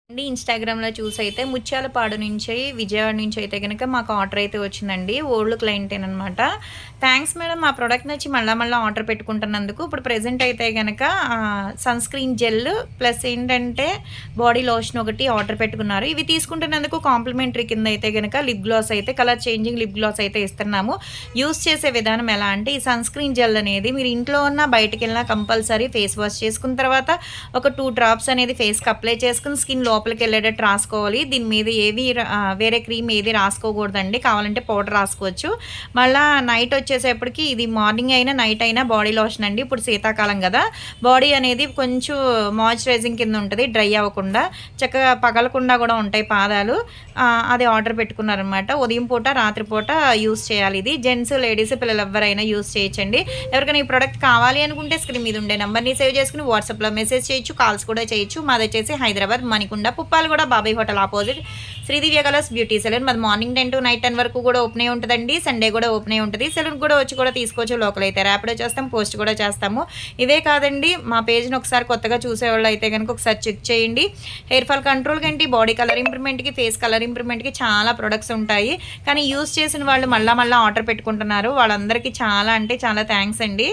అండి ఇన్‌స్టాగ్రామ్‌లో చూసైతే ముత్యాలపాడు నుంచి విజయవాడ నుంచి అయితే గనక మాకు ఆర్డర్ అయితే వచ్చిందండి. ఓల్డ్ క్లయింటేననమాట. థాంక్స్ మేడం మా ప్రొడక్ట్ నచ్చి మళ్ళా మళ్ళా ఆర్డర్ పెట్టుకుంటున్నందుకు. ఇప్పుడు ప్రెజెంట్ అయితే గనక సన్ స్క్రీన్ జెల్ ప్లస్ ఏంటంటే బాడీ లోషన్ ఒకటి ఆర్డర్ పెట్టుకున్నారు. ఇవి తీసుకుంటున్నందుకు కాంప్లిమెంటరీ కింద అయితే గనక లిప్ గ్లాస్ అయితే కలర్ చేంజింగ్ లిప్ గ్లాస్ అయితే ఇస్తున్నాము. యూజ్ చేసే విధానం ఎలా అంటే ఈ సన్ స్క్రీన్ జెల్ అనేది మీరు ఇంట్లో ఉన్నా బయటకెళ్ళినా కంపల్సరీ ఫేస్ వాష్ చేసుకున్న తర్వాత ఒక 2 డ్రాప్స్ అనేది ఫేస్‌కి అప్లై చేసుకొని స్కిన్ లోపలికెళ్ళేటట్టు రాసుకోవాలి. దీని మీద వేరే క్రీమ్ ఏది రాసుకోకూడదండి. కావాలంటే పౌడర్ రాసుకోవచ్చు. మళ్ళా నైట్ వచ్చేసేపటికి ఇది మార్నింగ్ అయినా, నైట్ అయినా బాడీ లోషన్ అండి. ఇప్పుడు శీతాకాలం గదా! బాడీ అనేది కొంచెం మాయిశ్చరైజింగ్ కింద ఉంటది. డ్రై అవ్వకుండా. చక్కగా పగలకుండా గూడా ఉంటాయి పాదాలు. అది ఆర్డర్ పెట్టుకున్నారనమాట. ఉదయం పూట, రాత్రి పూట యూజ్ చేయాలి ఇది. జెంట్స్, లేడీస్ పిల్లలు ఎవ్వరైనా యూజ్ చేయొచ్చండి. ఎవరికైనా ఈ ప్రొడక్ట్ కావాలి అనుకుంటే స్క్రీన్ మీద ఉండే నంబర్‌ని సేవ్ చేసుకొని వాట్సాప్‌లో మెసేజ్ చేయొచ్చు. కాల్స్ కూడా చేయొచ్చు. మాదొచ్చేసి Hyderabad Manikonda Puppalaguda Babai hotel opposite Sridivya colours beauty salon. మాది మార్నింగ్ 10 టు నైట్ 10 వరకు కూడా ఓపెన్ అయి ఉంటదండి. సండే కూడా ఓపెన్ అయి ఉంటది. సెలూన్‌కి కూడా వచ్చి కూడా తీసుకోవచ్చు. లోకల్ అయితే ర్యాపిడో చేస్తాం. పోస్ట్ కూడా చేస్తాము. ఇవే కాదండి మా పేజ్‌ని ఒకసారి కొత్తగా చూసేవాళ్ళు అయితే గనుక ఒకసారి చెక్ చేయండి. హెయిర్ ఫాల్ కంట్రోల్‌కేంటి, బాడీ కలర్ ఇంప్రూవ్‌మెంట్‌కి, ఫేస్ కలర్ ఇంప్రూవ్‌మెంట్‌కి చాలా ప్రొడక్ట్స్ ఉంటాయి. కానీ యూజ్ చేసిన వాళ్ళు మళ్ళా మళ్ళా ఆర్డర్ పెట్టుకుంటున్నారు. వాళ్ళందరికీ చాలా అంటే చాలా థాంక్స్ అండి.